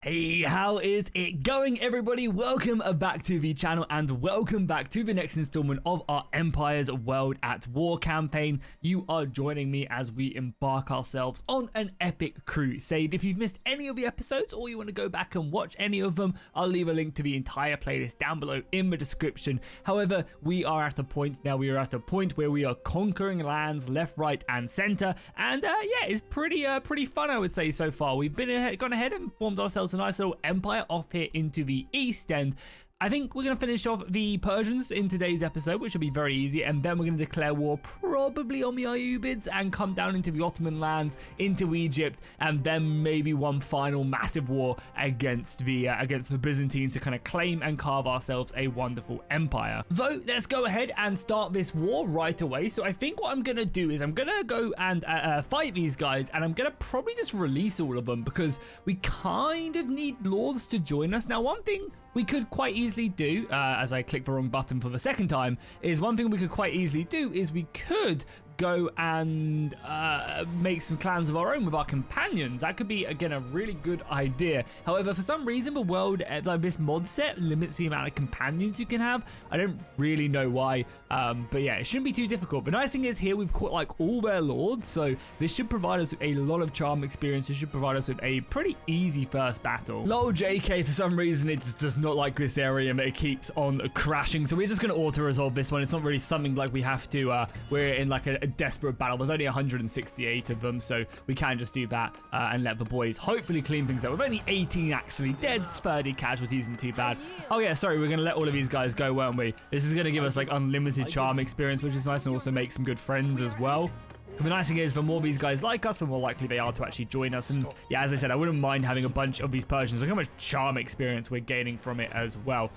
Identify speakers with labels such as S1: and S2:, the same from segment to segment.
S1: Hey, how is it going, everybody? Welcome back to the channel and welcome back to the next installment of our Empire's World at War campaign. You are joining me as we embark ourselves on an epic crusade. If you've missed any of the episodes or you want to go back and watch any of them, I'll leave a link to the entire playlist down below in the description. However, we are at a point now, where we are conquering lands left, right, and center, and yeah, it's pretty fun, I would say, so far. We've gone ahead and formed ourselves a nice little empire off here into the east, and I think we're going to finish off the Persians in today's episode, which will be very easy, and then we're going to declare war probably on the Ayyubids and come down into the Ottoman lands, into Egypt, and then maybe one final massive war against the Byzantines to kind of claim and carve ourselves a wonderful empire. Though, let's go ahead and start this war right away. So I think what I'm going to do is I'm going to go and fight these guys, and I'm going to probably just release all of them because we kind of need lords to join us. Now, one thing we could quite easily do, as I click the wrong button for the second time, is we could go and make some clans of our own with our companions. That could be, again, a really good idea. However, for some reason, the world, like this mod set, limits the amount of companions you can have. I don't really know why, but yeah, it shouldn't be too difficult. The nice thing is here we've caught like all their lords, so this should provide us with a lot of charm experience. It should provide us with a pretty easy first battle. Lol, JK, for some reason, it just does not like this area, but it keeps on crashing, so we're just going to auto-resolve this one. It's not really something like we have to, we're in like a desperate battle. There's only 168 of them, so we can just do that and let the boys hopefully clean things up. We've only 18 actually dead, 30 casualties, isn't too bad. Oh yeah, sorry, we're gonna let all of these guys go, weren't we? This is gonna give us like unlimited charm experience, which is nice, and also make some good friends as well. The nice thing is, the more these guys like us, the more likely they are to actually join us. And yeah, as I said, I wouldn't mind having a bunch of these Persians. Look how much charm experience we're gaining from it as well.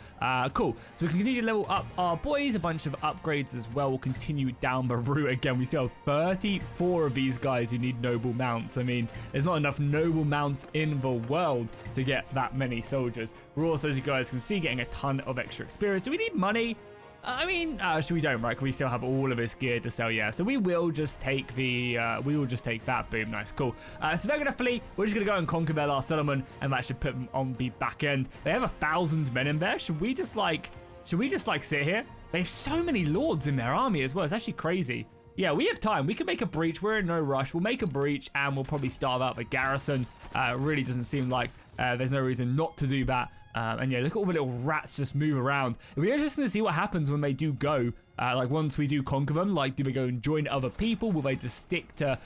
S1: Cool. So we can continue to level up our boys, a bunch of upgrades as well. We'll continue down the route again. We still have 34 of these guys who need noble mounts. I mean, there's not enough noble mounts in the world to get that many soldiers. We're also, as you guys can see, getting a ton of extra experience. Do we need money? I mean, actually we don't, right? We still have all of this gear to sell, yeah. So we will just take that. Boom, nice, cool. So they're gonna flee. We're just gonna go and conquer their last settlement, and that should put them on the back end. They have 1,000 men in there. Should we just like sit here? They have so many lords in their army as well. It's actually crazy. Yeah, we have time. We can make a breach. We're in no rush. We'll make a breach, and we'll probably starve out the garrison. It really doesn't seem like there's no reason not to do that. And yeah, look at all the little rats just move around. It'll be interesting to see what happens when they do go. Like once we do conquer them, like do they go and join other people? Will they just stick to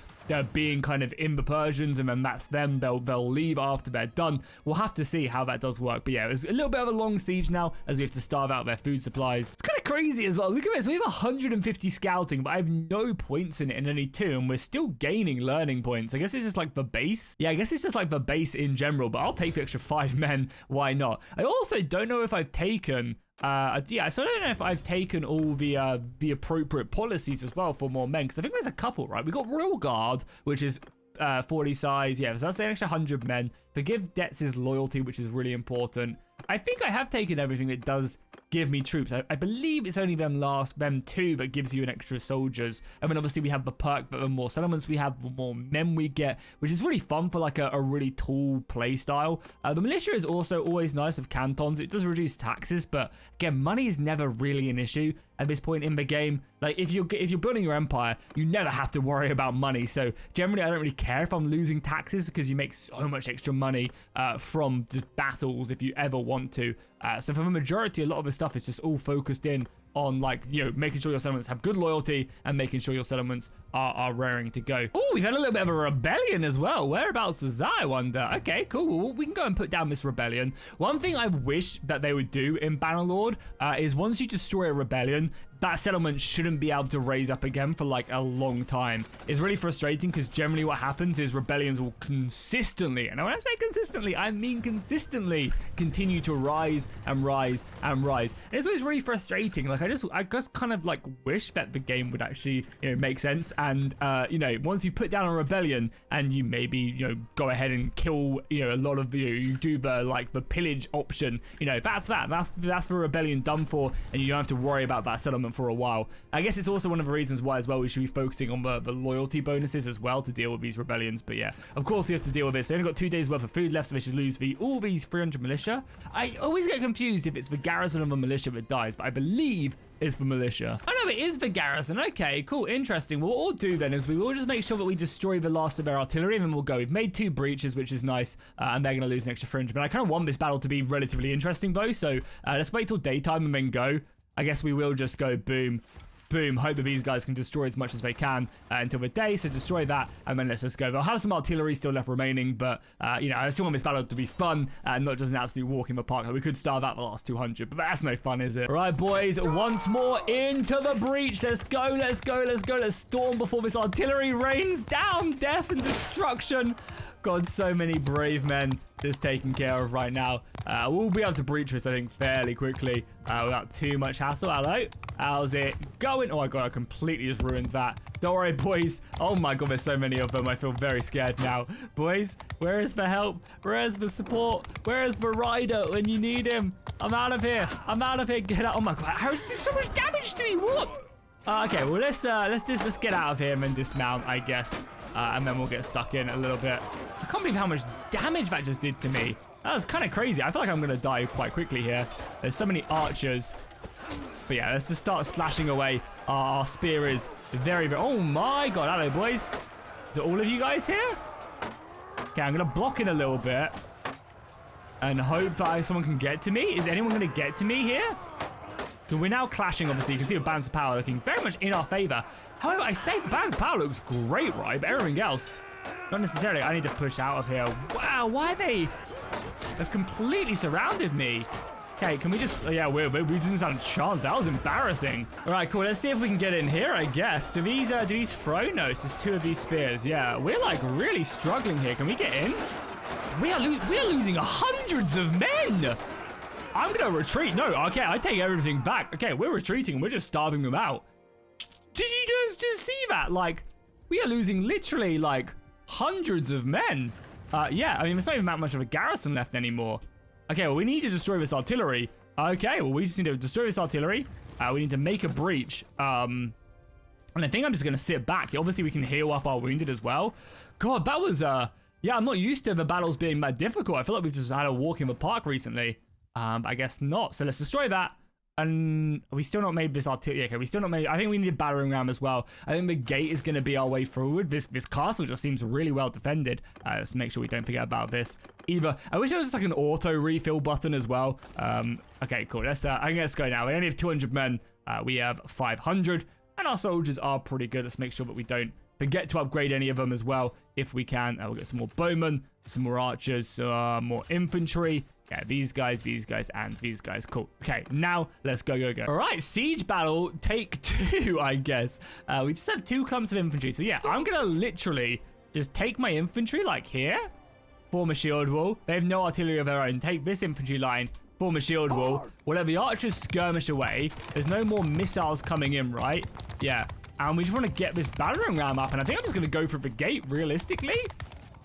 S1: being kind of in the Persians, and then that's them? They'll leave after they're done. We'll have to see how that does work. But yeah, it's a little bit of a long siege now as we have to starve out their food supplies. It's kind of crazy as well. Look at this. We have 150 scouting, but I have no points in it and only 2, and we're still gaining learning points. I guess it's just like the base. Yeah, I guess it's just like the base in general, but I'll take the extra 5 men. Why not? I also don't know if I've taken yeah, so I don't know if I've taken all the appropriate policies as well for more men, because I think there's a couple, right? We got Royal Guard, which is 40 size, yeah, so that's an extra 100 men. Forgive debts is loyalty, which is really important. I think I have taken everything that does give me troops. I believe it's only them 2 that gives you an extra soldiers. And then obviously we have the perk that the more settlements we have, the more men we get, which is really fun for like a really tall play style. The militia is also always nice with cantons. It does reduce taxes, but again, money is never really an issue at this point in the game. Like if you're building your empire, you never have to worry about money. So generally, I don't really care if I'm losing taxes, because you make so much extra money from just battles if you ever want to. So for the majority, a lot of the stuff is just all focused in on, like, you know, making sure your settlements have good loyalty and making sure your settlements are raring to go. Oh, we've had a little bit of a rebellion as well. Whereabouts was that, I wonder? Okay, cool. Well, we can go and put down this rebellion. One thing I wish that they would do in Bannerlord is once you destroy a rebellion, that settlement shouldn't be able to raise up again for like a long time. It's really frustrating, because generally what happens is rebellions will consistently, and when I say consistently, I mean consistently, continue to rise and rise and rise. And it's always really frustrating. Like I just kind of like wish that the game would actually, you know, make sense. And you know, once you put down a rebellion and you maybe, you know, go ahead and kill, you know, a lot of you do the pillage option, you know, that's the rebellion done for, and you don't have to worry about that settlement moment for a while. I guess it's also one of the reasons why as well we should be focusing on the loyalty bonuses as well to deal with these rebellions. But yeah, of course we have to deal with this. They only got 2 days worth of food left, so they should lose all these 300 militia. I always get confused if it's the garrison of a militia that dies, but I believe it's the militia. Oh no, it is the garrison. Okay, cool, interesting. What we'll do then is we will just make sure that we destroy the last of their artillery, and then we'll go. We've made 2 breaches, which is nice, and they're going to lose an extra 300. But I kind of want this battle to be relatively interesting though, so let's wait till daytime and then go. I guess we will just go boom, boom, hope that these guys can destroy as much as they can until the day, so destroy that, and then let's just go. They'll have some artillery still left remaining, but, you know, I still want this battle to be fun and not just an absolute walk in the park. Like, we could starve out the last 200, but that's no fun, is it? All right, boys, once more into the breach. Let's go, let's go, let's go. Let's storm before this artillery rains down death and destruction. God, so many brave men just taken care of right now. We'll be able to breach this, I think, fairly quickly without too much hassle. Hello? How's it going? Oh my god, I completely just ruined that. Don't worry, boys. Oh my god, there's so many of them. I feel very scared now. Boys, where is the help? Where is the support? Where is the rider when you need him? I'm out of here. I'm out of here. Get out. Oh my god, how is this so much damage to me? What? Okay, well, let's get out of here and then dismount, I guess. And then we'll get stuck in a little bit. I can't believe how much damage that just did to me. That was kind of crazy. I feel like I'm going to die quite quickly here. There's so many archers. But yeah, let's just start slashing away. Our spear is very, very... Oh my god, hello, boys. Is it all of you guys here? Okay, I'm going to block in a little bit. And hope that someone can get to me. Is anyone going to get to me here? So we're now clashing, obviously. You can see the balance of power looking very much in our favor. However, I say the balance of power looks great, right? But everything else, not necessarily. I need to push out of here. Wow, why are they... They've completely surrounded me. Okay, can we just... Oh, yeah, we didn't stand a chance. That was embarrassing. All right, cool. Let's see if we can get in here, I guess. Do these throw? No, it's just 2 of these spears. Yeah, we're like really struggling here. Can we get in? We are losing hundreds of men. I'm going to retreat. No, okay, I take everything back. Okay, we're retreating and we're just starving them out. Did you just see that? Like, we are losing literally, like, hundreds of men. Yeah, I mean, there's not even that much of a garrison left anymore. Okay, well, we need to destroy this artillery. Okay, well, we just need to destroy this artillery. We need to make a breach. And I think I'm just going to sit back. Obviously, we can heal up our wounded as well. God, that was, yeah, I'm not used to the battles being that difficult. I feel like we've just had a walk in the park recently. I guess not. So let's destroy that. And we still not made this artillery. Okay, we still not made... I think we need a battering ram as well. I think the gate is going to be our way forward. This castle just seems really well defended. Let's make sure we don't forget about this either. I wish there was just like an auto refill button as well. Okay, cool. Let's go now. We only have 200 men. We have 500. And our soldiers are pretty good. Let's make sure that we don't forget to upgrade any of them as well if we can. We'll get some more bowmen, some more archers, more infantry. Yeah, these guys, and these guys. Cool. Okay, now let's go. All right, siege battle, take 2, I guess. We just have 2 clumps of infantry. So yeah, I'm going to literally just take my infantry like here, form a shield wall. They have no artillery of their own. Take this infantry line, form a shield wall. We'll have the archers skirmish away. There's no more missiles coming in, right? Yeah, and we just want to get this battering ram up. And I think I'm just going to go for the gate, realistically.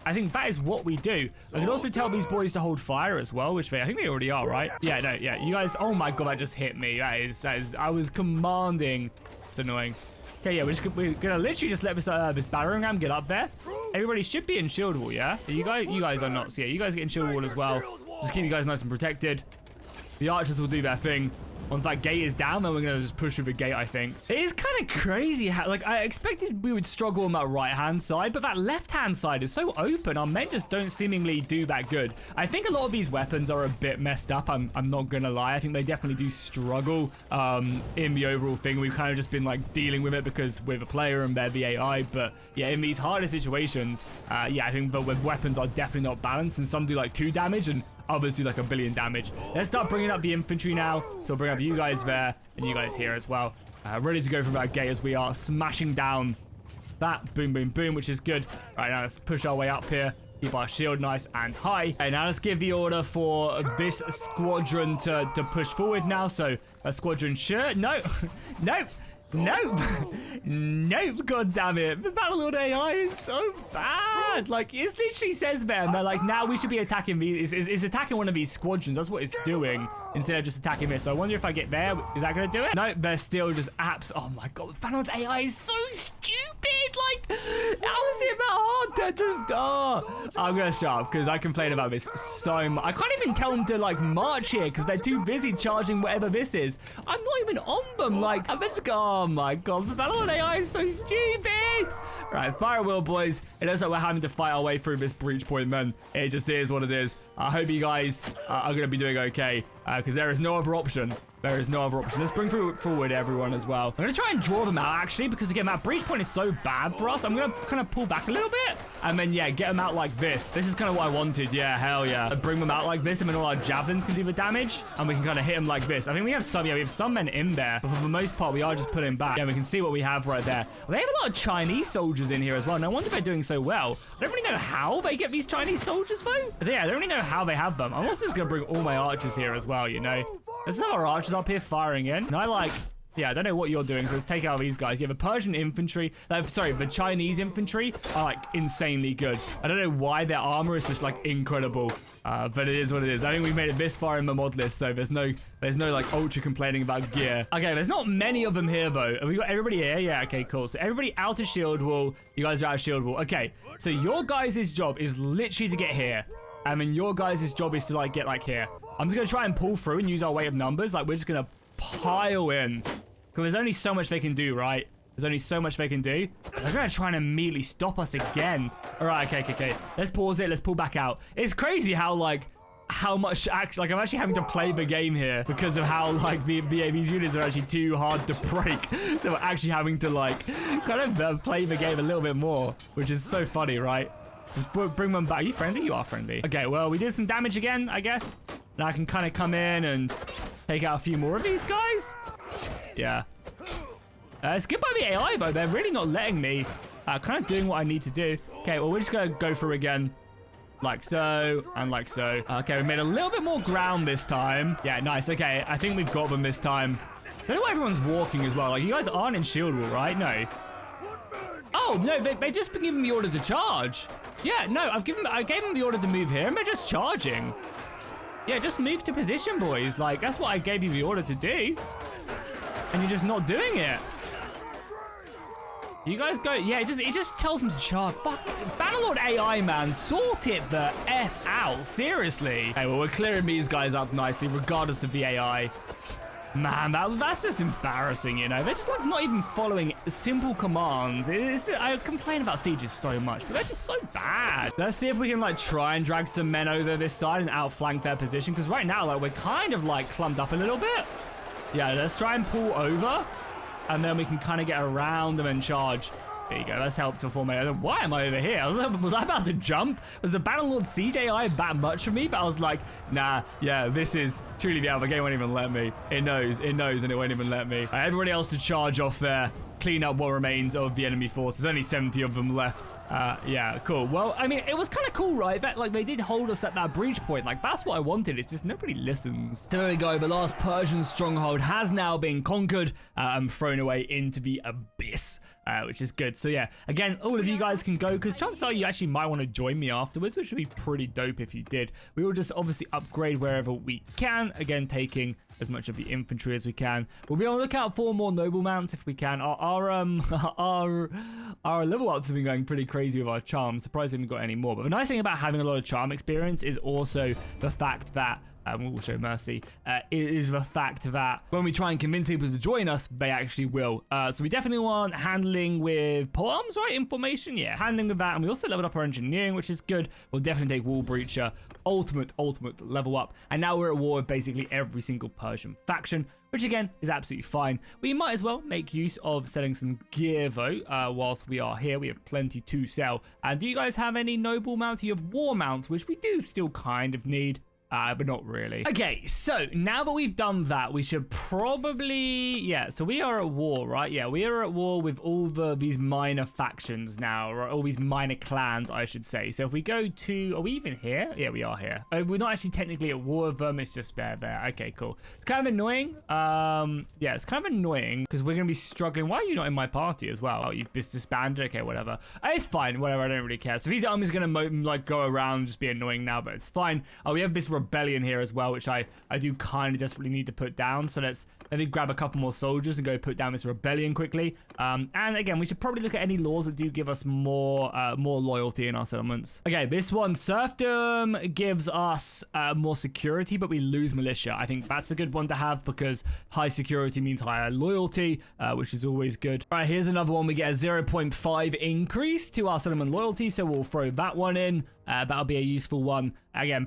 S1: I think that is what we do. I can also tell these boys to hold fire as well, which I think they already are, right? Yeah, no, yeah. You guys, oh my god, that just hit me. That is, I was commanding. It's annoying. Okay, yeah, we're gonna literally just let this battering ram get up there. Everybody should be in shield wall, yeah? You guys are not. So yeah, you guys get in shield wall as well. Just keep you guys nice and protected. The archers will do their thing. Once that gate is down, then we're going to just push through the gate, I think. It is kind of crazy how, like, I expected we would struggle on that right-hand side, but that left-hand side is so open. Our men just don't seemingly do that good. I think a lot of these weapons are a bit messed up. I'm not going to lie. I think they definitely do struggle in the overall thing. We've kind of just been, like, dealing with it because we're the player and they're the AI. But, yeah, in these harder situations, yeah, I think the weapons are definitely not balanced. And some do, like, 2 damage and others do like 1 billion damage. Let's start bringing up the infantry now. So we'll bring up you guys there and you guys here as well. Ready to go for that gate as we are smashing down that. Boom, boom, boom, which is good. Right, now let's push our way up here. Keep our shield nice and high. Okay, now let's give the order for this squadron to push forward now. So a squadron, sure. No, no. Nope. Nope, god damn it. The Bannerlord AI is so bad. Like, it literally says there, and they're like, now we should be attacking these. It's attacking one of these squadrons. That's what it's doing instead of just attacking this. So I wonder if I get there, is that going to do it? No, they're still just apps. Oh my god, the Bannerlord AI is so stupid. Like, how is it that hard to just, I'm going to shut up because I complain about this so much. I can't even tell them to, like, march here because they're too busy charging whatever this is. I'm not even on them. Like, I'm just, oh my god, the Bannerlord AI is so stupid. Right, fire at will, boys. It looks like we're having to fight our way through this breach point, man. It just is what it is. I hope you guys are going to be doing okay because there is no other option. There is no other option. Let's bring forward everyone as well. I'm going to try and draw them out, actually, because, again, that breach point is so bad for us. I'm going to kind of pull back a little bit and then, yeah, get them out like this. This is kind of what I wanted. Yeah, hell yeah. Bring them out like this, and then all our javelins can do the damage, and we can kind of hit them like this. I think we have some men in there, but for the most part, we are just pulling back. Yeah, we can see what we have right there. Well, they have a lot of Chinese soldiers in here as well. No wonder they're doing so well. I don't really know how they get these Chinese soldiers, though. But yeah, I don't really know how they have them. I'm also just going to bring all my archers here as well, you know. There's some of our archers up here firing in. And I like, yeah, I don't know what you're doing, so let's take out these guys. Yeah, the Persian infantry, the Chinese infantry are, like, insanely good. I don't know why their armor is just, like, incredible. But it is what it is. I think we've made it this far in the mod list, so there's no like ultra complaining about gear. Okay, there's not many of them here though. Have we got everybody here? Yeah, okay, cool. So everybody out of shield wall. You guys are out of shield wall. Okay, so your guys' job is literally to get here. And then your guys' job is to like get like here. I'm just gonna try and pull through and use our weight of numbers. Like, we're just gonna pile in. Because there's only so much they can do, right? There's only so much they can do. They're going to try and immediately stop us again. All right, okay. Let's pause it. Let's pull back out. It's crazy how, like, how much actually, like, I'm actually having to play the game here because of how, like, these units are actually too hard to break. So we're actually having to, like, kind of play the game a little bit more, which is so funny, right? Just bring them back. Are you friendly? You are friendly. Okay, well, we did some damage again, I guess. Now I can kind of come in and take out a few more of these guys. Yeah. It's good by the AI, though. They're really not letting me kind of doing what I need to do. Okay, well, we're just going to go through again. Like so, and like so. Okay, we made a little bit more ground this time. Yeah, nice. Okay, I think we've got them this time. Don't know why everyone's walking as well. Like, you guys aren't in shield wall, right? No. Oh, no, they just been given the order to charge. Yeah, no, I gave them the order to move here, and they're just charging. Yeah, just move to position, boys. Like, that's what I gave you the order to do. And you're just not doing it. You guys go, yeah, it just tells them to charge. Fuck, Bannerlord AI, man, sort it the F out, seriously. Okay, well, we're clearing these guys up nicely, regardless of the AI. Man, that's just embarrassing, you know? They're just, like, not even following simple commands. I complain about sieges so much, but they're just so bad. Let's see if we can, like, try and drag some men over this side and outflank their position, because right now, like, we're kind of, like, clumped up a little bit. Yeah, let's try and pull over. And then we can kind of get around them and charge. There you go. That's helpful for me. Why am I over here? Was I about to jump? Was the Bannerlord Siege AI that much for me? But I was like, nah, yeah, this is truly the alpha. The game won't even let me. It knows, and it won't even let me. Everybody else to charge off there. Clean up what remains of the enemy force. There's only 70 of them left. Yeah, cool. Well, I mean, it was kind of cool, right? That, like, they did hold us at that breach point. Like, that's what I wanted. It's just nobody listens. So there we go. The last Persian stronghold has now been conquered and thrown away into the abyss, which is good. So yeah, again, all of you guys can go because chances are you actually might want to join me afterwards, which would be pretty dope if you did. We will just obviously upgrade wherever we can. Again, taking as much of the infantry as we can. We'll be on the lookout for more noble mounts if we can. Our level ups have been going pretty crazy with our charm. Surprised we haven't got any more. But the nice thing about having a lot of charm experience is also the fact that we'll show mercy, is the fact that when we try and convince people to join us, they actually will. So we definitely want handling with polearms, right? Information, yeah. Handling with that, and we also leveled up our engineering, which is good. We'll definitely take Wall Breacher, ultimate level up. And now we're at war with basically every single Persian faction, which again is absolutely fine. We might as well make use of selling some gear though, whilst we are here. We have plenty to sell. And do you guys have any noble mounts? You have war mounts, which we do still kind of need. but not really. Okay, so now that we've done that, we should probably, yeah, so we are at war, right? Yeah, we are at war with all these minor factions now, or all these minor clans, I should say. So if we go to, are we even here? Yeah, we are here. We're not actually technically at war with them, it's just there. Okay, cool. It's kind of annoying. Yeah, it's kind of annoying because we're going to be struggling. Why are you not in my party as well? Oh, you've disbanded? Okay, whatever. It's fine, whatever, I don't really care. So these armies are going to like go around and just be annoying now, but it's fine. Oh, we have this rebellion here as well, which I do kind of desperately need to put down. So let me grab a couple more soldiers and go put down this rebellion quickly. And again, we should probably look at any laws that do give us more loyalty in our settlements. Okay, this one, serfdom gives us more security, but we lose militia. I think that's a good one to have because high security means higher loyalty, which is always good. All right, here's another one. We get a 0.5 increase to our settlement loyalty, so we'll throw that one in. That'll be a useful one. Again,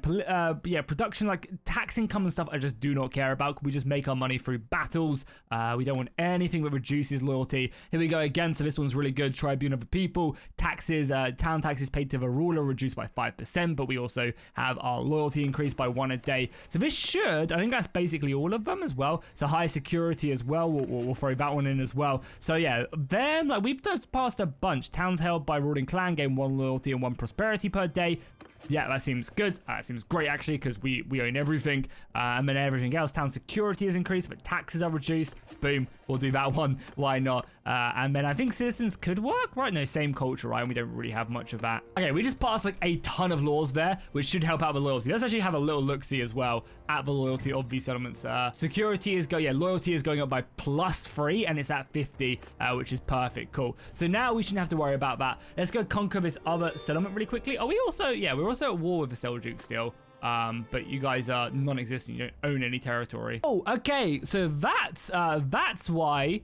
S1: yeah, production, like tax income and stuff, I just do not care about. We just make our money through battles. We don't want anything that reduces loyalty. Here we go again. So this one's really good. Tribune of the people. Taxes, town taxes paid to the ruler reduced by 5%, but we also have our loyalty increased by 1 a day. So this should, I think that's basically all of them as well. So high security as well. We'll throw that one in as well. So yeah, then like we've just passed a bunch. Towns held by ruling clan gain 1 loyalty and 1 prosperity per day. Yeah, that seems good. That seems great, actually, because we own everything. And then everything else. Town security is increased, but taxes are reduced. Boom. We'll do that one. Why not? And then I think citizens could work, right? No, same culture, right? We don't really have much of that. Okay, we just passed like a ton of laws there, which should help out the loyalty. Let's actually have a little look-see as well at the loyalty of these settlements. Security is loyalty is going up by +3, and it's at 50, which is perfect. Cool. So now we shouldn't have to worry about that. Let's go conquer this other settlement really quickly. Are we also, yeah, we're also at war with the Seljuk still. But you guys are non-existent. You don't own any territory. Oh, okay. So that's why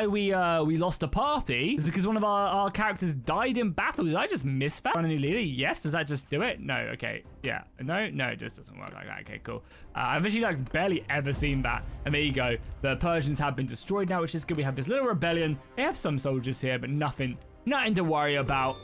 S1: we lost a party. It's because one of our characters died in battle. Did I just miss that? Run any leader? Yes. Does that just do it? No. Okay. Yeah. No. It just doesn't work like that. Okay. Cool. I've actually like barely ever seen that. And there you go. The Persians have been destroyed now, which is good. We have this little rebellion. They have some soldiers here, but nothing to worry about.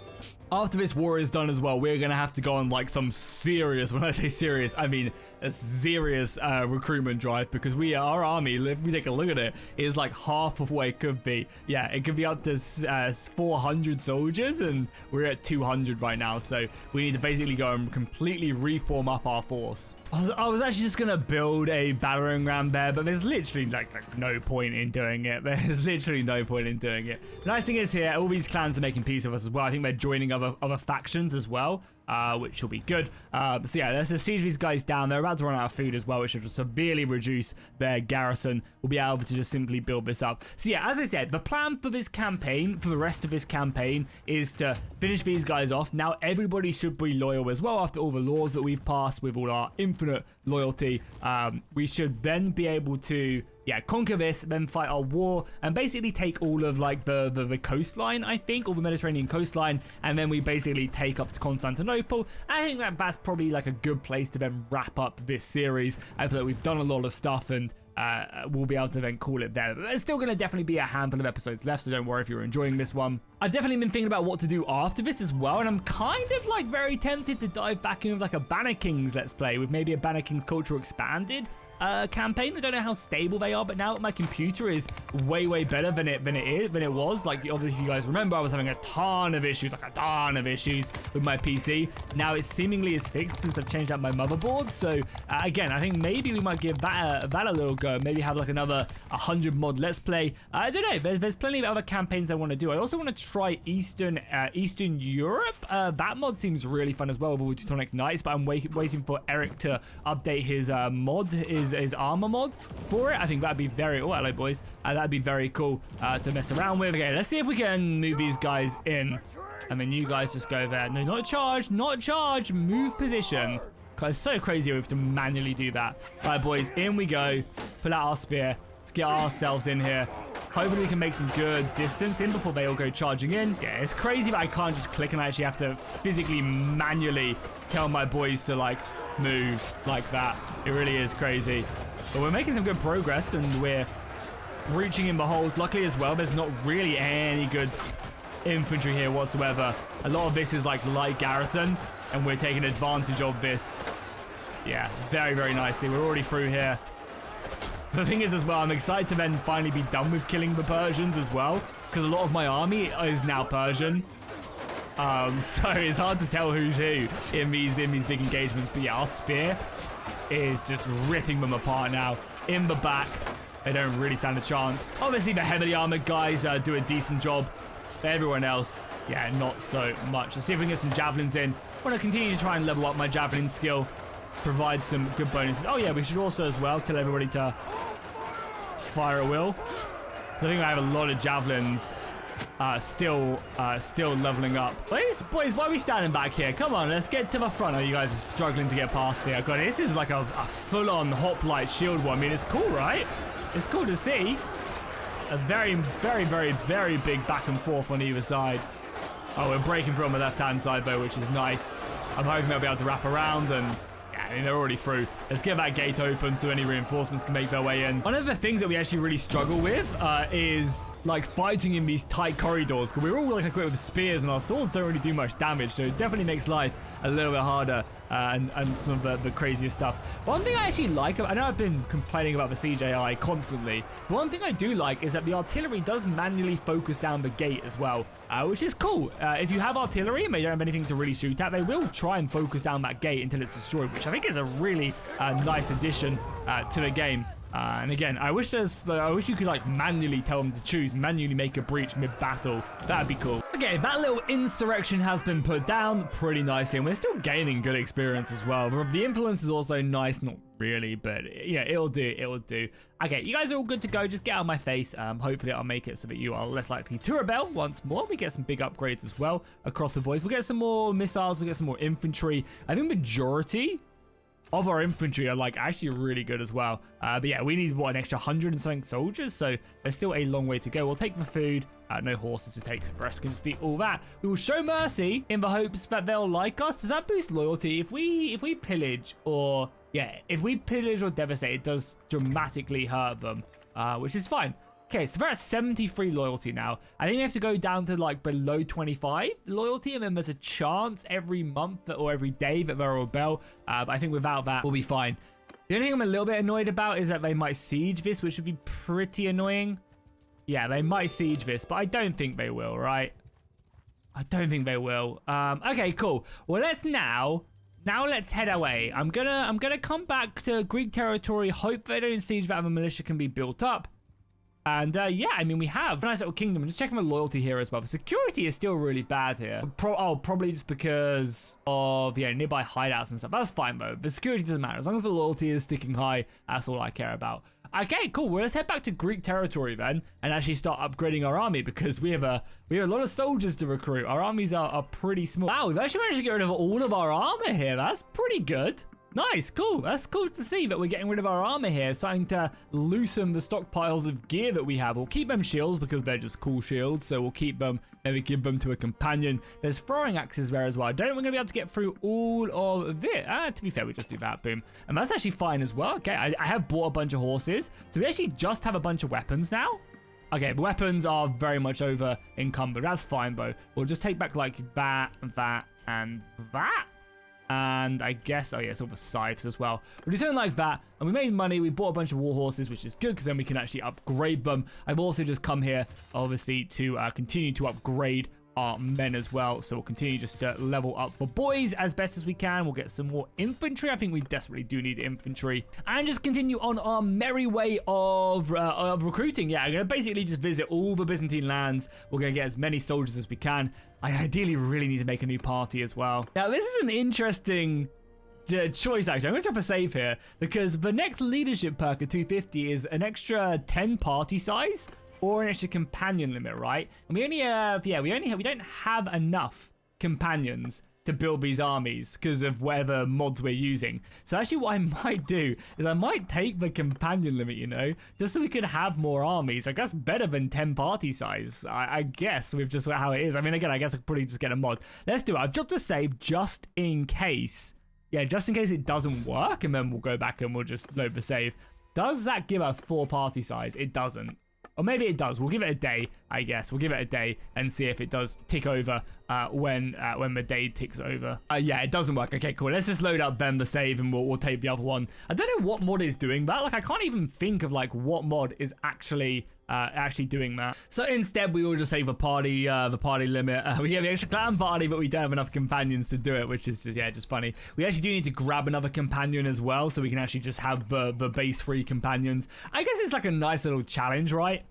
S1: After this war is done as well, we're going to have to go on like some serious, when I say serious, I mean a serious recruitment drive, because our army, if we take a look at it, is like half of what it could be. Yeah, it could be up to 400 soldiers, and we're at 200 right now. So we need to basically go and completely reform up our force. I was actually just going to build a battering ram there, but there's literally like no point in doing it. There's literally no point in doing it. The nice thing is here, all these clans are making peace with us as well. I think they're joining other factions as well, which will be good. So yeah, let's just siege these guys down. They're about to run out of food as well, which will severely reduce their garrison. We'll be able to just simply build this up. So yeah, as I said, the plan for this campaign, for the rest of this campaign, is to finish these guys off. Now everybody should be loyal as well after all the laws that we've passed with all our infinite loyalty. We should then be able to conquer this, then fight our war, and basically take all of like the coastline, I think, or the Mediterranean coastline, and then we basically take up to Constantinople. I think that's probably like a good place to then wrap up this series. I feel like we've done a lot of stuff, and we'll be able to then call it there. But there's still going to definitely be a handful of episodes left, so don't worry if you're enjoying this one. I've definitely been thinking about what to do after this as well, and I'm kind of like very tempted to dive back in with like a Banner Kings Let's Play, with maybe a Banner Kings Culture Expanded campaign. I don't know how stable they are, but now my computer is way better than it was. Like, obviously you guys remember I was having a ton of issues with my PC. Now it seemingly is fixed since I've changed out my motherboard. So again, I think maybe we might give that a little go. Maybe have like another 100 mod let's play. I don't know. There's plenty of other campaigns I want to do. I also want to try Eastern Europe. That mod seems really fun as well with all the Teutonic Knights, but I'm waiting for Eric to update his his armor mod for it. I think that'd be very, hello boys, that'd be very cool to mess around with. Okay, let's see if we can move these guys in, and then you guys just go there. No, not charge, move position. It's so crazy we have to manually do that. All right boys, in we go. Pull out our spear. Let's get ourselves in here. Hopefully we can make some good distance in before they all go charging in. Yeah, it's crazy that I can't just click and I actually have to physically manually tell my boys to like move like that. It really is crazy. But we're making some good progress, and we're reaching in the holes. Luckily as well, there's not really any good infantry here whatsoever. A lot of this is like light garrison, and we're taking advantage of this Yeah, very, very nicely. We're already through here. The thing is as well, I'm excited to then finally be done with killing the Persians as well, because a lot of my army is now Persian. So it's hard to tell who's who in these big engagements. But yeah, our spear is just ripping them apart now. In the back, they don't really stand a chance. Obviously, the heavily armored guys do a decent job. But everyone else, yeah, not so much. Let's see if we can get some javelins in. I want to continue to try and level up my javelin skill. Provide some good bonuses. Oh yeah, we should also as well tell everybody to fire at will. So I think I have a lot of javelins still leveling up. Boys, why are we standing back here? Come on, let's get to the front. Oh, you guys are struggling to get past here. God, this is like a full-on hoplite shield one. I mean, it's cool, right? It's cool to see. A very, very, very, very big back and forth on either side. Oh, we're breaking through on the left-hand side, though, which is nice. I'm hoping they'll be able to wrap around and... I mean, they're already through. Let's get that gate open so any reinforcements can make their way in. One of the things that we actually really struggle with is like fighting in these tight corridors, because we're all like equipped with spears and our swords don't really do much damage, so it definitely makes life a little bit harder and some of the craziest stuff. One thing I actually like, I know I've been complaining about the siege AI constantly, but one thing I do like is that the artillery does manually focus down the gate as well, which is cool. If you have artillery and they don't have anything to really shoot at, they will try and focus down that gate until it's destroyed, which I think is a really nice addition to the game. And again, I wish you could like manually tell them to choose, manually make a breach mid-battle. That'd be cool. Okay, that little insurrection has been put down pretty nicely, and we're still gaining good experience as well. The influence is also nice, not really, but yeah, it'll do. Okay, you guys are all good to go. Just get out of my face. Hopefully I'll make it so that you are less likely to rebel once more. We get some big upgrades as well across the boys. We'll get some more missiles, we'll get some more infantry. I think majority of our infantry are like actually really good as well. But yeah, we need what, an extra 100 and something soldiers, so there's still a long way to go. We'll take the food. No horses to take, so the rest can just be all that. We will show mercy in the hopes that they'll like us. Does that boost loyalty? If we pillage or devastate, it does dramatically hurt them, which is fine. Okay, so we're at 73 loyalty now. I think we have to go down to like below 25 loyalty, and then there's a chance every month or every day that they'll rebel. But I think without that, we'll be fine. The only thing I'm a little bit annoyed about is that they might siege this, which would be pretty annoying. Yeah, they might siege this, but I don't think they will, right? I don't think they will. Okay, cool. Well, now let's head away. I'm gonna come back to Greek territory. Hope they don't siege that the militia can be built up. And yeah, I mean, we have a nice little kingdom. Just checking the loyalty here as well. The security is still really bad here. Probably just because of, yeah, nearby hideouts and stuff. That's fine though. The security doesn't matter. As long as the loyalty is sticking high, that's all I care about. Okay, cool. Well, let's head back to Greek territory then and actually start upgrading our army, because we have a lot of soldiers to recruit. Our armies are pretty small. Wow, we've actually managed to get rid of all of our armor here. That's pretty good. Nice, cool. That's cool to see that we're getting rid of our armor here, starting to loosen the stockpiles of gear that we have. We'll keep them shields because they're just cool shields, so we'll keep them, maybe give them to a companion. There's throwing axes there as well. I don't think we're going to be able to get through all of it. To be fair, we just do that, boom. And that's actually fine as well. Okay, I have bought a bunch of horses, so we actually just have a bunch of weapons now. Okay, the weapons are very much over encumbered. That's fine, though. We'll just take back like that, and that. And I guess, oh yeah, it's all the scythes as well. We're doing like that, and we made money. We bought a bunch of war horses, which is good, because then we can actually upgrade them. I've also just come here, obviously, to continue to upgrade our men as well. So we'll continue just to level up the boys as best as we can. We'll get some more infantry. I think we desperately do need infantry. And just continue on our merry way of recruiting. Yeah, I'm going to basically just visit all the Byzantine lands. We're going to get as many soldiers as we can. I ideally really need to make a new party as well. Now, this is an interesting choice, actually. I'm going to drop a save here, because the next leadership perk at 250 is an extra 10 party size or an extra companion limit, right? And we only have, yeah, we don't have enough companions to build these armies because of whatever mods we're using. So actually what I might do is I might take the companion limit, you know, just so we could have more armies. I guess better than 10 party size, I guess, with just how it is. I mean, again, I guess I could probably just get a mod. Let's do it. I've dropped a save just in case. Yeah, just in case it doesn't work, and then we'll go back and we'll just load the save. Does that give us 4 party size? It doesn't. Or maybe it does. We'll give it a day, I guess. We'll give it a day and see if it does tick over when the day ticks over. Yeah, it doesn't work. Okay, cool. Let's just load up then the save and we'll take the other one. I don't know what mod is doing that. Like, I can't even think of like what mod is actually doing that. So instead, we will just save the party limit. We have the extra clan party, but we don't have enough companions to do it, which is just, yeah, just funny. We actually do need to grab another companion as well, so we can actually just have the base 3 companions. I guess it's like a nice little challenge, right?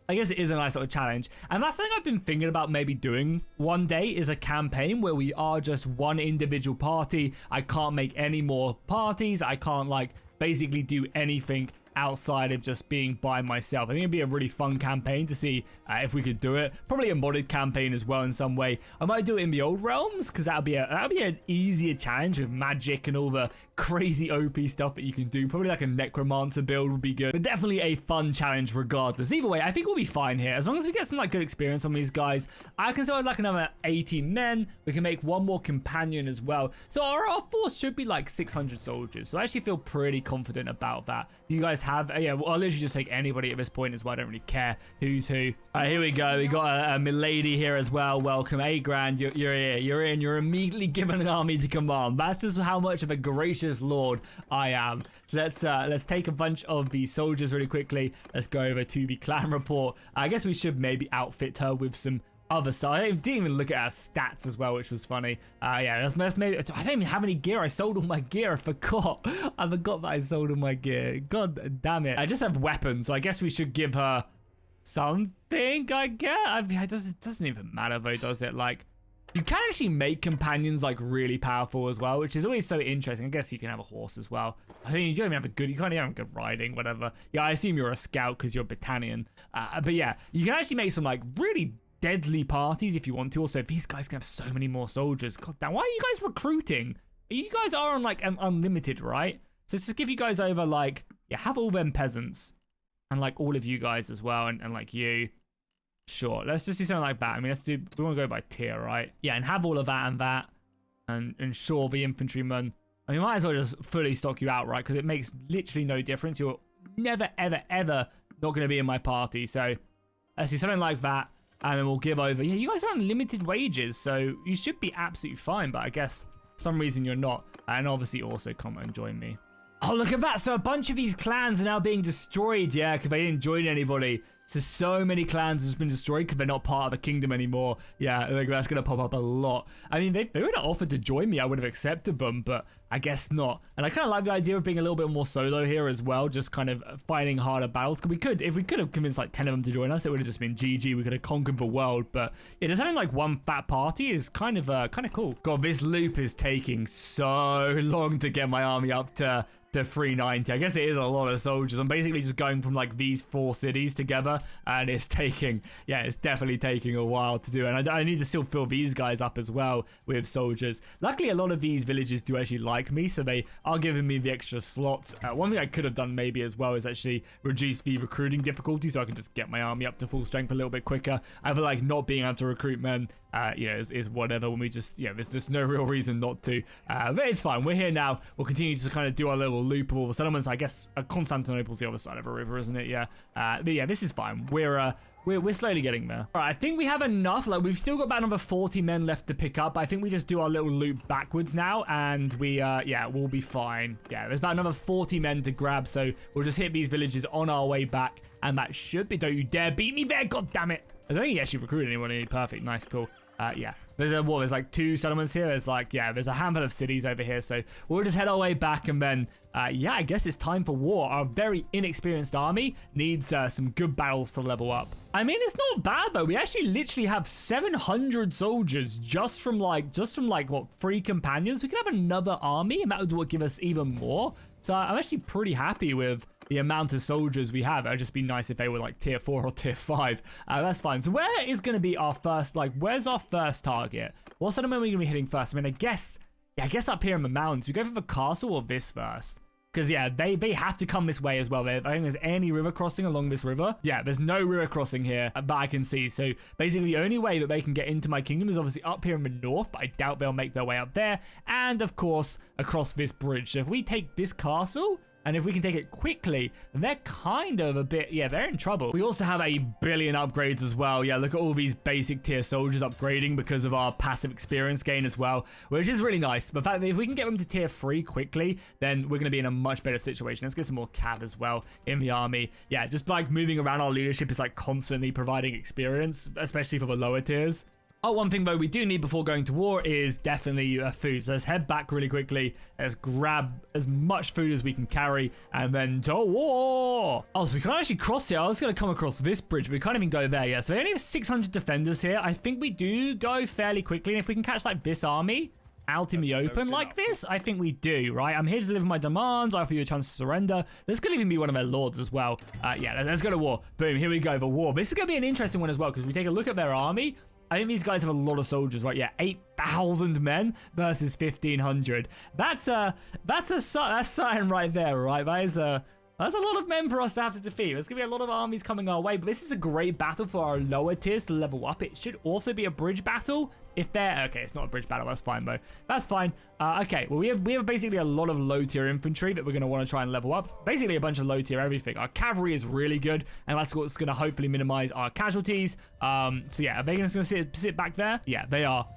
S1: I guess it is a nice little challenge. And that's something I've been thinking about maybe doing one day, is a campaign where we are just one individual party. I can't make any more parties. I can't like basically do anything outside of just being by myself. I think it'd be a really fun campaign to see if we could do it. Probably a modded campaign as well in some way. I might do it in the old realms because that'd be an easier challenge with magic and all the crazy OP stuff that you can do. Probably like a necromancer build would be good, but definitely a fun challenge regardless. Either way, I think we'll be fine here as long as we get some like good experience on these guys. I can start with like another 18 men. We can make one more companion as well. So our force should be like 600 soldiers. So I actually feel pretty confident about that. Do you guys have? Yeah, well, I'll literally just take anybody at this point as well. I don't really care who's who. All right, here we go. We got a milady here as well. Welcome, 8 grand. You're here. You're in. You're immediately given an army to command. That's just how much of a gracious lord I am. So let's take a bunch of these soldiers really quickly. Let's go over to the clan report. I guess we should maybe outfit her with some other side. I didn't even look at our stats as well, which was funny. Yeah, let's maybe. I don't even have any gear. I sold all my gear. I forgot. I forgot that I sold all my gear. God damn it. I just have weapons, so I guess we should give her something, I guess. It doesn't even matter though, does it? Like, you can actually make companions like really powerful as well, which is always so interesting. I guess you can have a horse as well. I mean, you don't even have you can't even have good riding, whatever. Yeah, I assume you're a scout because you're Battanian. But yeah, you can actually make some like really deadly parties if you want to. Also, these guys can have so many more soldiers. God damn, why are you guys recruiting? You guys are on like unlimited, right? So let's just give you guys over like, yeah, have all them peasants and like all of you guys as well, and like you. Sure, let's just do something like that. I mean, we want to go by tier, right? Yeah, and have all of that and sure, the infantrymen. I mean, might as well just fully stock you out, right? Because it makes literally no difference. You're never, ever, ever not going to be in my party. So let's do something like that. And then we'll give over. Yeah, you guys are on limited wages, so you should be absolutely fine. But I guess for some reason you're not. And obviously also come and join me. Oh, look at that. So a bunch of these clans are now being destroyed. Yeah, because they didn't join anybody. So many clans have been destroyed because they're not part of the kingdom anymore. Yeah, like that's going to pop up a lot. I mean, they would have offered to join me. I would have accepted them, but I guess not. And I kind of like the idea of being a little bit more solo here as well, just kind of fighting harder battles. Because if we could have convinced like 10 of them to join us, it would have just been GG. We could have conquered the world. But yeah, just having like one fat party is kind of cool. God, this loop is taking so long to get my army up to 390. I guess it is a lot of soldiers. I'm basically just going from like these 4 cities together, and it's definitely taking a while to do. And I need to still fill these guys up as well with soldiers. Luckily, a lot of these villages do actually like me, so they are giving me the extra slots. One thing I could have done maybe as well is actually reduce the recruiting difficulty, so I can just get my army up to full strength a little bit quicker. I feel like not being able to recruit men is whatever, when we just, there's just no real reason not to. But it's fine. We're here now. We'll continue to kind of do our little loop of all the settlements. I guess Constantinople's the other side of a river, isn't it? Yeah. But yeah, this is fine. We're slowly getting there. All right, I think we have enough. Like, we've still got about another 40 men left to pick up. I think we just do our little loop backwards now, and we'll be fine. Yeah, there's about another 40 men to grab, so we'll just hit these villages on our way back, and that should be. Don't you dare beat me there! God damn it! I don't think he actually recruited anyone. Perfect. Nice. Cool. Yeah. There's like 2 settlements here. There's like, there's a handful of cities over here. So we'll just head our way back, and then, I guess it's time for war. Our very inexperienced army needs some good battles to level up. I mean, it's not bad though. We actually literally have 700 soldiers just from like what, 3 companions. We could have another army, and that would give us even more. So I'm actually pretty happy with the amount of soldiers we have. It would just be nice if they were like tier 4 or tier 5. That's fine. So where is going to be our first, where's our first target? What settlement are we going to be hitting first? I mean, I guess up here in the mountains. We go for the castle or this first? Because, yeah, they have to come this way as well. I don't think there's any river crossing along this river. Yeah, there's no river crossing here that I can see. So basically the only way that they can get into my kingdom is obviously up here in the north, but I doubt they'll make their way up there. And, of course, across this bridge. So if we take this castle, And if we can take it quickly, they're kind of a bit, yeah, they're in trouble. We also have a billion upgrades as well. Yeah, look at all these basic tier soldiers upgrading because of our passive experience gain as well, which is really nice. But in fact, if we can get them to tier 3 quickly, then we're going to be in a much better situation. Let's get some more cav as well in the army. Yeah, just like moving around our leadership is like constantly providing experience, especially for the lower tiers. Oh, one thing though we do need before going to war is definitely food. So let's head back really quickly. Let's grab as much food as we can carry and then to war. Oh, so we can't actually cross here. I was going to come across this bridge, but we can't even go there yet. So we only have 600 defenders here. I think we do go fairly quickly. And if we can catch like this army out in the open like this, I think we do, right? I'm here to deliver my demands. I offer you a chance to surrender. This could even be one of their lords as well. Yeah, let's go to war. Boom, here we go, the war. This is going to be an interesting one as well because we take a look at their army. I think these guys have a lot of soldiers, right? Yeah, 8,000 men versus 1,500. That's something right there, right? That's a lot of men for us to have to defeat. There's going to be a lot of armies coming our way, but this is a great battle for our lower tiers to level up. It should also be a bridge battle if they're... Okay, it's not a bridge battle. That's fine, though. That's fine. Okay, well, we have basically a lot of low-tier infantry that we're going to want to try and level up. Basically, a bunch of low-tier everything. Our cavalry is really good, and that's what's going to hopefully minimize our casualties. So, yeah, are they going to sit back there? Yeah, they are.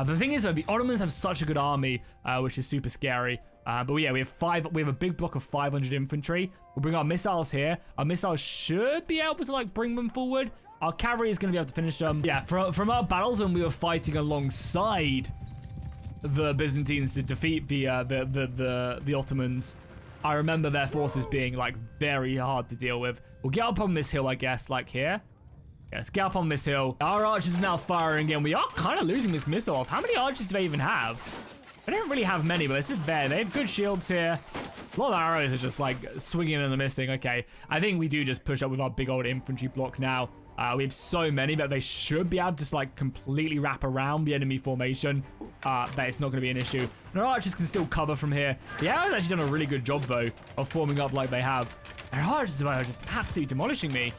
S1: The thing is, though, the Ottomans have such a good army, which is super scary. But yeah, we have a big block of 500 infantry. We'll bring our missiles here. Our missiles should be able to like bring them forward. Our cavalry is going to be able to finish them. Yeah, from our battles when we were fighting alongside the Byzantines to defeat the Ottomans, I remember their forces being like very hard to deal with. We'll get up on this hill, I guess, like here. Yeah, let's get up on this hill. Our archers are now firing again. We are kind of losing this missile off. How many archers do they even have? I don't really have many, but this is fair. They have good shields here. A lot of arrows are just like swinging and missing. Okay, I think we do just push up with our big old infantry block now. We have so many that they should be able to just like completely wrap around the enemy formation. But it's not going to be an issue. And our archers can still cover from here. The arrows actually done a really good job though of forming up like they have. Our archers are just absolutely demolishing me.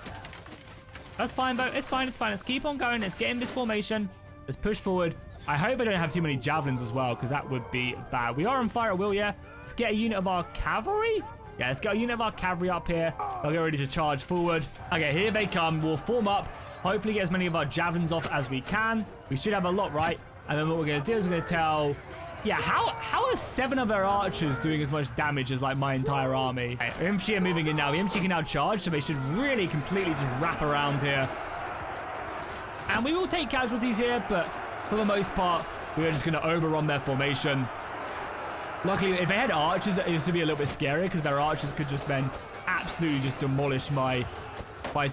S1: That's fine though. It's fine. It's fine. Let's keep on going. Let's get in this formation. Let's push forward. I hope I don't have too many javelins as well, because that would be bad. We are on fire at will, yeah. Let's get a unit of our cavalry. Yeah, let's get a unit of our cavalry up here. They'll get ready to charge forward. Okay, here they come. We'll form up. Hopefully get as many of our javelins off as we can. We should have a lot, right? And then what we're going to do is we're going to tell... Yeah, how are 7 of their archers doing as much damage as like my entire army? Okay, the infantry are moving in now. The infantry can now charge, so they should really completely just wrap around here. And we will take casualties here, but... For the most part, we are just going to overrun their formation. Luckily, if they had archers, it used to be a little bit scarier because their archers could just then absolutely just demolish my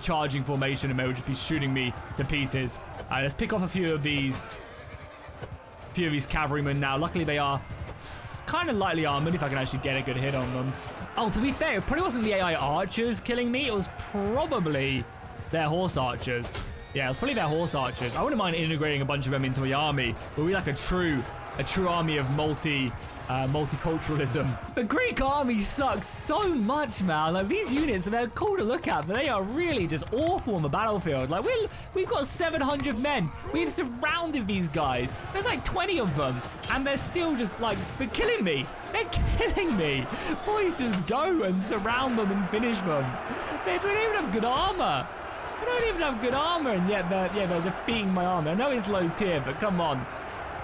S1: charging formation and they would just be shooting me to pieces. Let's pick off a few of these cavalrymen now. Luckily, they are kind of lightly armored if I can actually get a good hit on them. Oh, to be fair, it probably wasn't the AI archers killing me. It was probably their horse archers. Yeah, it's probably their horse archers. I wouldn't mind integrating a bunch of them into the army, but we're like a true army of multiculturalism. The Greek army sucks so much, man. Like these units, they're cool to look at, but they are really just awful on the battlefield. Like we've got 700 men. We've surrounded these guys. There's like 20 of them, and they're still just like they're killing me. They're killing me. Boys, just go and surround them and finish them. They don't even have good armor. I don't even have good armor, and yet they're defeating my armor. I know it's low tier, but come on.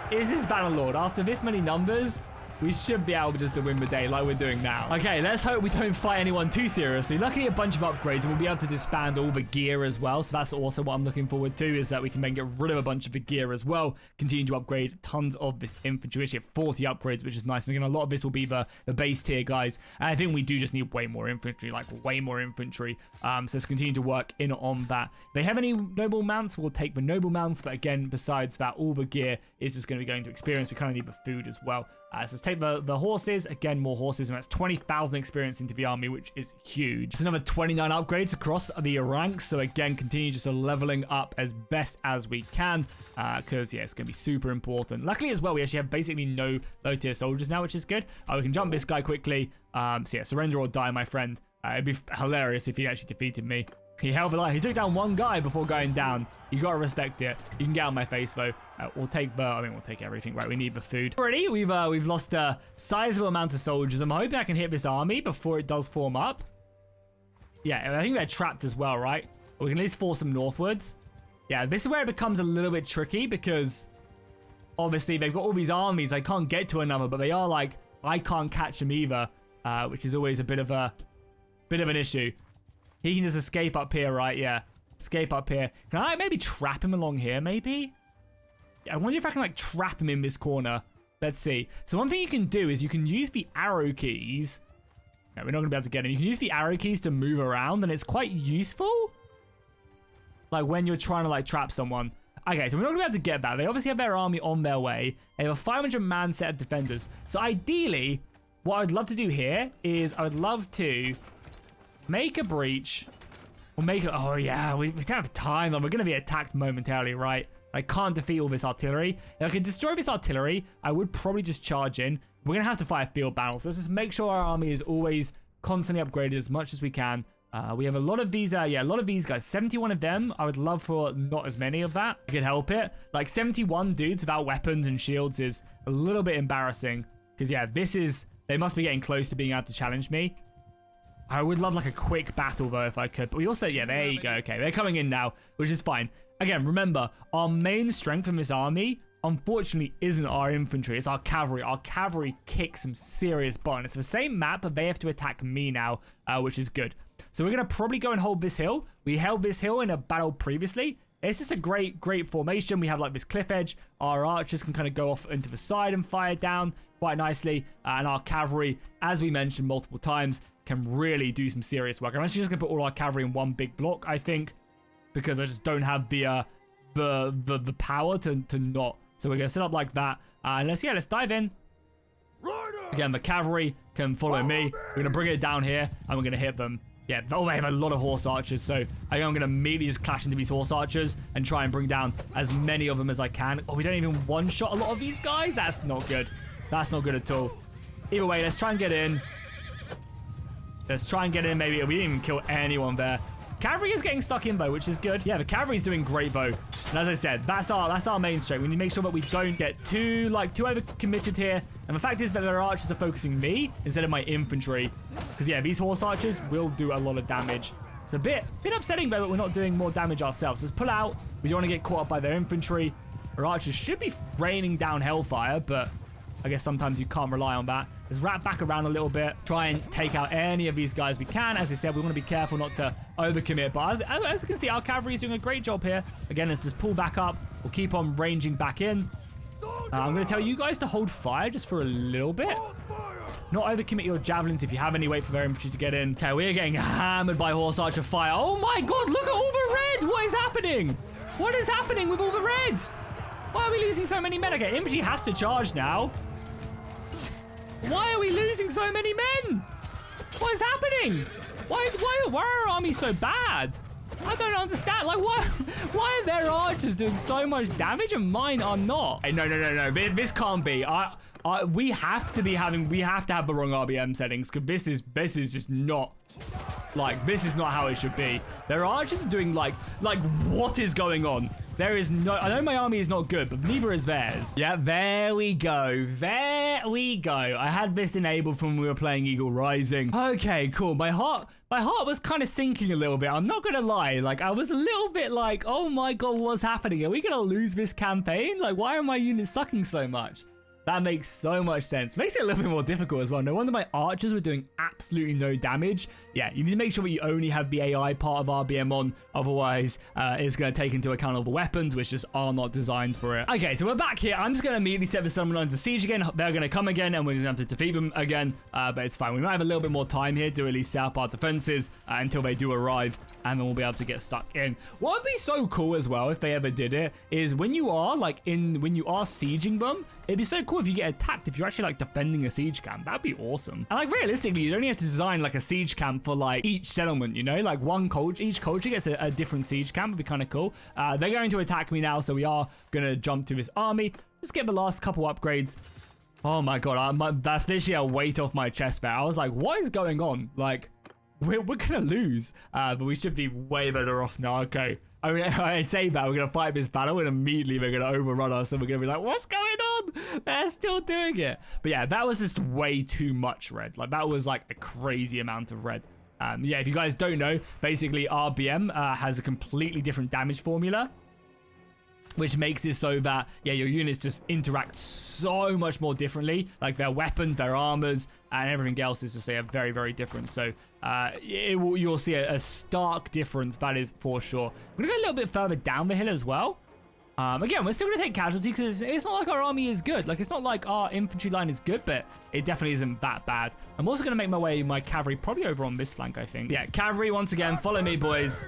S1: Is this Bannerlord? After this many numbers, we should be able just to win the day like we're doing now. Okay, let's hope we don't fight anyone too seriously. Luckily, a bunch of upgrades, and we'll be able to disband all the gear as well. So that's also what I'm looking forward to, is that we can then get rid of a bunch of the gear as well. Continue to upgrade tons of this infantry. We actually have 40 upgrades, which is nice. And again, a lot of this will be the base tier guys. And I think we do just need way more infantry, like way more infantry. So let's continue to work in on that. If they have any noble mounts, we'll take the noble mounts. But again, besides that, all the gear is just going to be going to experience. We kind of need the food as well. So let's take the horses. Again, more horses, and that's 20,000 experience into the army, which is huge. It's another 29 upgrades across the ranks. So again, continue just leveling up as best as we can, because yeah, it's going to be super important. Luckily as well, we actually have basically no low tier soldiers now, which is good. We can jump this guy quickly. So yeah, surrender or die, my friend. It'd be hilarious if he actually defeated me. He held the line. He took down one guy before going down. You gotta respect it. You can get out of my face though. We'll take we'll take everything. Right, we need the food. Already, we've lost a sizable amount of soldiers. I'm hoping I can hit this army before it does form up. Yeah, I think they're trapped as well, right? We can at least force them northwards. Yeah, this is where it becomes a little bit tricky because obviously they've got all these armies. I can't get to another, but they are like, I can't catch them either, which is always a bit of an issue. He can just escape up here, right? Yeah, escape up here. Can I maybe trap him along here, maybe? Yeah, I wonder if I can like trap him in this corner. Let's see. So one thing you can do is you can use the arrow keys. No, we're not gonna be able to get him. You can use the arrow keys to move around, and it's quite useful. Like when you're trying to like trap someone. Okay, so we're not gonna be able to get that. They obviously have their army on their way. They have a 500-man set of defenders. So ideally, what I'd love to do here is I would love to make a breach. Or make it. Oh yeah, we don't have time. We're gonna be attacked momentarily, right? I can't defeat all this artillery. If I could destroy this artillery, I would probably just charge in. We're gonna have to fight a field battle. So let's just make sure our army is always constantly upgraded as much as we can. We have a lot of these, a lot of these guys. 71 of them. I would love for not as many of that. I could help it. Like 71 dudes without weapons and shields is a little bit embarrassing. Because yeah, they must be getting close to being able to challenge me. I would love like a quick battle though if I could. But we also, yeah, there you go. Okay, they're coming in now, which is fine. Again, remember, our main strength in this army, unfortunately, isn't our infantry. It's our cavalry. Our cavalry kicks some serious butt. It's the same map, but they have to attack me now, which is good. So we're going to probably go and hold this hill. We held this hill in a battle previously. It's just a great formation. We have like this cliff edge. Our archers can kind of go off into the side and fire down quite nicely. And our cavalry, as we mentioned multiple times, can really do some serious work. I'm actually just going to put all our cavalry in one big block, I think, because I just don't have the power to not. So we're going to set up like that. And let's dive in. Again, the cavalry can follow me. We're going to bring it down here and we're going to hit them. Yeah, they have a lot of horse archers, so I think I'm going to immediately just clash into these horse archers and try and bring down as many of them as I can. Oh, we don't even one-shot a lot of these guys? That's not good. That's not good at all. Either way, let's try and get in. Let's try and get in, maybe. We didn't even kill anyone there. Cavalry is getting stuck in, though, which is good. Yeah, the cavalry's doing great, though. And as I said, that's our main strength. We need to make sure that we don't get too over-committed here. And the fact is that their archers are focusing me instead of my infantry. Because, yeah, these horse archers will do a lot of damage. It's a bit upsetting, though, that we're not doing more damage ourselves. Let's pull out. We don't want to get caught up by their infantry. Our archers should be raining down hellfire, but I guess sometimes you can't rely on that. Let's wrap back around a little bit. Try and take out any of these guys we can. As I said, we want to be careful not to overcommit. But as you can see, our cavalry is doing a great job here. Again, let's just pull back up. We'll keep on ranging back in. I'm going to tell you guys to hold fire just for a little bit. Not overcommit your javelins if you have any. Wait for their infantry to get in. Okay, we are getting hammered by horse archer fire. Oh my god, look at all the red. What is happening? What is happening with all the red? Why are we losing so many men? Okay, infantry has to charge now. Why are we losing so many men? What is happening? Why are our armies so bad? I don't understand. Like, why are their archers doing so much damage and mine are not? Hey, no. This can't be. We have to have the wrong RBM settings because this is just not. Like, this is not how it should be. Their archers are doing like what is going on? There is no... I know my army is not good, but neither is theirs. Yeah, there we go. There we go. I had this enabled from when we were playing Eagle Rising. Okay, cool. My heart was kind of sinking a little bit. I'm not going to lie. Like, I was a little bit like, oh my god, what's happening? Are we going to lose this campaign? Like, why are my units sucking so much? That makes so much sense. Makes it a little bit more difficult as well. No wonder my archers were doing absolutely no damage. Yeah, you need to make sure that you only have the AI part of RBM on. Otherwise, it's going to take into account all the weapons, which just are not designed for it. Okay, so we're back here. I'm just going to immediately set the summon into siege again. They're going to come again, and we're going to have to defeat them again. But it's fine. We might have a little bit more time here to at least set up our defenses until they do arrive, and then we'll be able to get stuck in. What would be so cool as well, if they ever did it, is when you are sieging them, it'd be so cool if you get attacked, if you're actually like defending a siege camp. That'd be awesome. And like realistically, you only have to design like a siege camp for like each settlement, you know, like each culture gets a different siege camp. Would be kind of cool. They're going to attack me now, so we are gonna jump to this army. Just get the last couple upgrades. Oh my god, that's literally a weight off my chest there. I was like, what is going on? Like, we're gonna lose, but we should be way better off now. Okay, I mean, I say that we're gonna fight this battle and immediately they're gonna overrun us and we're gonna be like, what's going on? They're still doing it. But yeah, that was just way too much red. Like that was like a crazy amount of red. Yeah, if you guys don't know, basically RBM has a completely different damage formula, which makes it so that, yeah, your units just interact so much more differently. Like their weapons, their armors, and everything else is just very, very different. So you'll see a stark difference, that is for sure. We're going to go a little bit further down the hill as well. Again, we're still going to take casualties because it's not like our army is good. Like, it's not like our infantry line is good, but it definitely isn't that bad. I'm also going to make my cavalry probably over on this flank, I think. Yeah, cavalry, once again, follow me, boys.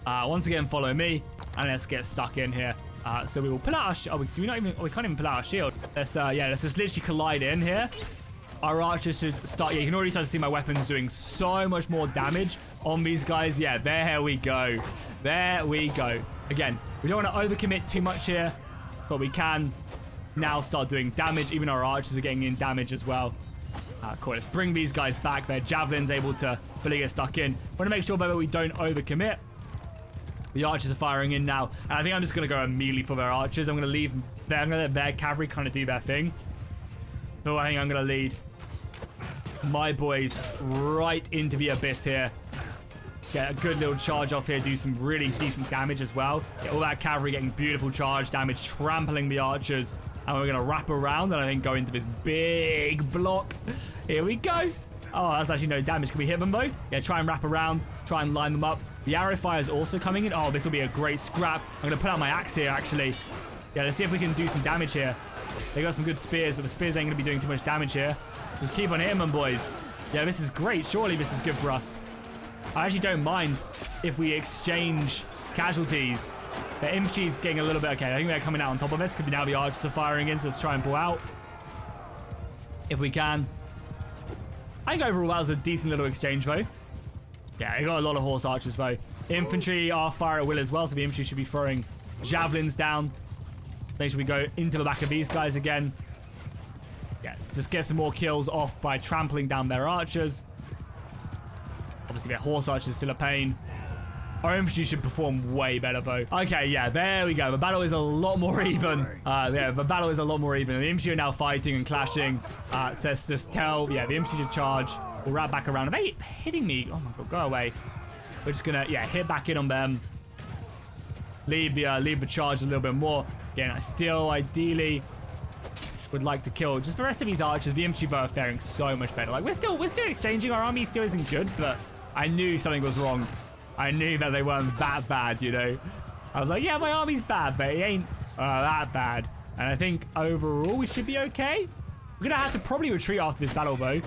S1: Once again, follow me, and let's get stuck in here. So we will pull out our we can't even pull out our shield. Let's just literally collide in here. Our archers should start. Yeah, you can already start to see my weapons doing so much more damage on these guys. Yeah, there we go. There we go. Again, we don't want to overcommit too much here, but we can now start doing damage. Even our archers are getting in damage as well. Cool, let's bring these guys back. Their javelin's able to fully get stuck in. Want to make sure that we don't overcommit. The archers are firing in now, and I think I'm just going to go immediately for their archers. I'm going to let their cavalry kind of do their thing. So I think I'm going to lead my boys right into the abyss here. Get a good little charge off here, do some really decent damage as well. Get all that cavalry getting beautiful charge damage, trampling the archers. And we're going to wrap around and I think go into this big block. Here we go. Oh, that's actually no damage. Can we hit them, though? Yeah, try and wrap around. Try and line them up. The arrow fire is also coming in. Oh, this will be a great scrap. I'm going to put out my axe here, actually. Yeah, let's see if we can do some damage here. They got some good spears, but the spears ain't going to be doing too much damage here. Just keep on hitting them, boys. Yeah, this is great. Surely this is good for us. I actually don't mind if we exchange casualties. The infantry's getting a little bit... Okay, I think they're coming out on top of us because now the archers are firing in, so let's try and pull out. If we can. I think overall that was a decent little exchange, though. Yeah, we got a lot of horse archers, though. Infantry are fire at will as well, so the infantry should be throwing javelins down. Make sure we go into the back of these guys again. Yeah, just get some more kills off by trampling down their archers. Obviously, their horse archers are still a pain. Our infantry should perform way better, though. Okay, yeah, there we go. The battle is a lot more even. Yeah, the battle is a lot more even. The infantry are now fighting and clashing. So let's just tell, yeah, the infantry to charge. We'll wrap back around. Are they hitting me? Oh my god, go away. We're just gonna, yeah, hit back in on them. Leave the charge a little bit more. Again, I still ideally would like to kill just the rest of these archers. The infantry both are faring so much better. Like we're still exchanging. Our army still isn't good, but I knew something was wrong. I knew that they weren't that bad, you know. I was like, yeah, my army's bad, but it ain't that bad. And I think overall we should be okay. We're gonna have to probably retreat after this battle, though,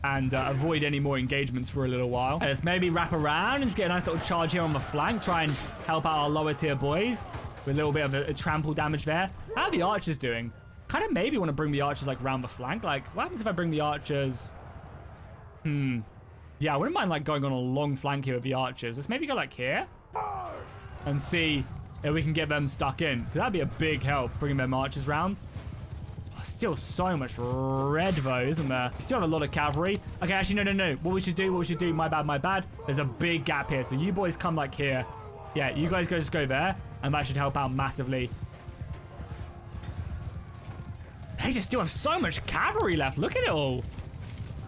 S1: and avoid any more engagements for a little while. Let's maybe wrap around and get a nice little charge here on the flank. Try and help out our lower tier boys with a little bit of a trample damage there. How are the archers doing? Kind of maybe want to bring the archers like around the flank. Like, what happens if I bring the archers? Yeah, I wouldn't mind like going on a long flank here with the archers. Let's maybe go like here and see if we can get them stuck in. That'd be a big help, bringing them archers round. Still so much red, though, isn't there? We still have a lot of cavalry. Okay, actually, no. What we should do, my bad. There's a big gap here. So you boys come like here. Yeah, you guys just go there, and that should help out massively. They just still have so much cavalry left. Look at it all.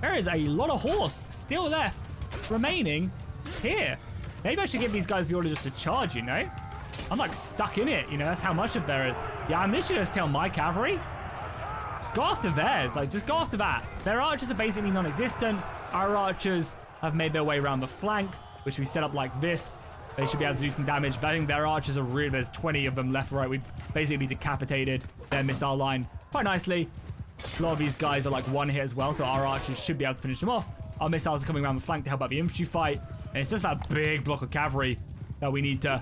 S1: There is a lot of horse still left remaining here. Maybe I should give these guys the order just to charge, you know? I'm like stuck in it, you know? That's how much of there is. Yeah, I'm literally just telling my cavalry. Just go after theirs. Like, just go after that. Their archers are basically non-existent. Our archers have made their way around the flank, which we set up like this. They should be able to do some damage. But I think their archers are really... There's 20 of them left, right? We've basically decapitated their missile line quite nicely. A lot of these guys are like one hit as well, so our archers should be able to finish them off. Our missiles are coming around the flank to help out the infantry fight. And it's just that big block of cavalry that we need to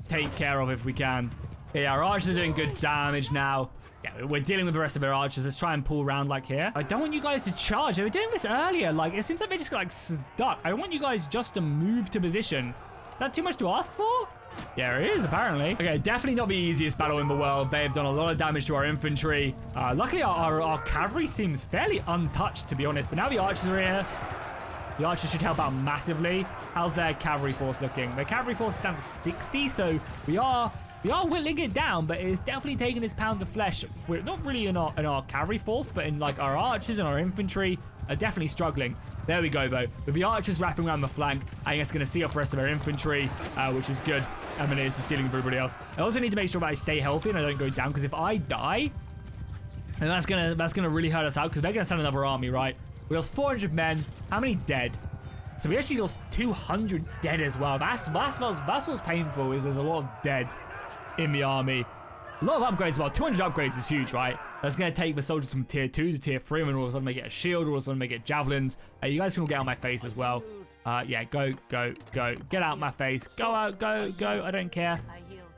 S1: take care of if we can. Yeah, our archers are doing good damage now. Yeah, we're dealing with the rest of their archers. Let's try and pull around like here. I don't want you guys to charge. They were doing this earlier. Like, it seems like they just got like stuck. I want you guys just to move to position. Is that too much to ask for? Yeah, it is, apparently. Okay, definitely not the easiest battle in the world. They've done a lot of damage to our infantry. Luckily, our cavalry seems fairly untouched, to be honest. But now the archers are here. The archers should help out massively. How's their cavalry force looking? Their cavalry force is down to 60, so we are whittling it down, but it's definitely taking its pound of flesh. We're not really in our cavalry force, but in like our archers and our infantry are definitely struggling. There we go, though. With the archers wrapping around the flank, I think it's going to see off the rest of our infantry, which is good. And then it's just dealing with everybody else. I also need to make sure that I stay healthy and I don't go down, because if I die, then that's gonna really hurt us out, because they're gonna send another army, right? We lost 400 men. How many dead? So we actually lost 200 dead as well. That's what's painful, is there's a lot of dead in the army. A lot of upgrades as well. 200 upgrades is huge, right? That's going to take the soldiers from tier 2 to tier 3, and all of a sudden they get a shield, all of a sudden they get javelins. You guys can all get out my face as well. Yeah, go. Get out my face. Go out, go. I don't care.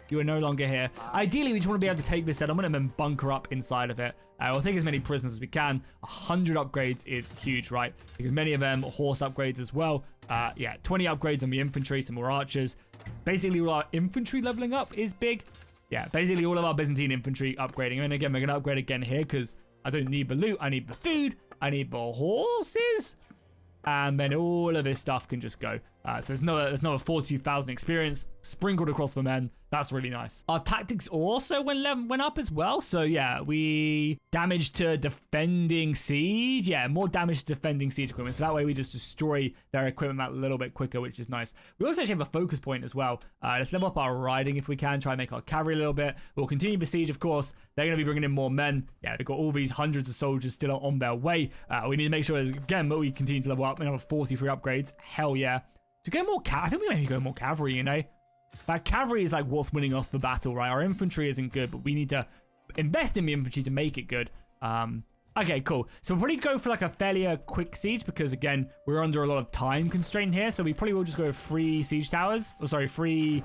S1: You are no longer here. Ideally, we just want to be able to take this settlement and then bunker up inside of it. We'll take as many prisoners as we can. 100 upgrades is huge, right? Because many of them are horse upgrades as well. Yeah, 20 upgrades on the infantry, some more archers. Basically, all our infantry leveling up is big. Yeah, basically all of our Byzantine infantry upgrading. And again, we're going to upgrade again here because I don't need the loot. I need the food. I need the horses. And then all of this stuff can just go. So there's another 42,000 experience sprinkled across the men. That's really nice. Our tactics also went up as well. So yeah, we damage to defending siege. Yeah, more damage to defending siege equipment. So that way we just destroy their equipment a little bit quicker, which is nice. We also actually have a focus point as well. Let's level up our riding if we can. Try and make our cavalry a little bit. We'll continue the siege, of course. They're going to be bringing in more men. Yeah, they've got all these hundreds of soldiers still on their way. We need to make sure, again, that we continue to level up. Another 43 upgrades. Hell yeah. To go more I think we maybe go more cavalry, you know? That cavalry is like what's winning us the battle, right? Our infantry isn't good, but we need to invest in the infantry to make it good. Okay, cool. So we'll probably go for like a fairly quick siege because, again, we're under a lot of time constraint here. So we probably will just go with 3 siege towers. Oh, sorry, 3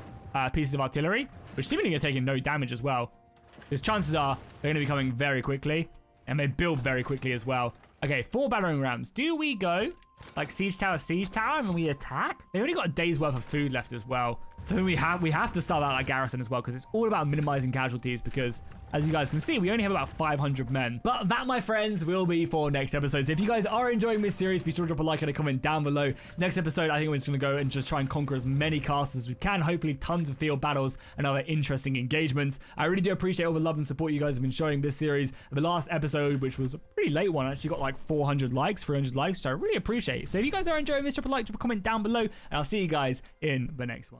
S1: pieces of artillery, which seemingly are taking no damage as well. Because chances are they're going to be coming very quickly, and they build very quickly as well. Okay, 4 battering rams. Do we go like siege tower, and then we attack? They only got a day's worth of food left as well. So we have to start out that garrison as well, because it's all about minimizing casualties, because as you guys can see, we only have about 500 men. But that, my friends, will be for next episode. So if you guys are enjoying this series, be sure to drop a like and a comment down below. Next episode, I think we're just going to go and just try and conquer as many castles as we can. Hopefully tons of field battles and other interesting engagements. I really do appreciate all the love and support you guys have been showing this series. The last episode, which was a pretty late one, actually got like 400 likes, 300 likes, which I really appreciate. So if you guys are enjoying this, drop a like, drop a comment down below, and I'll see you guys in the next one.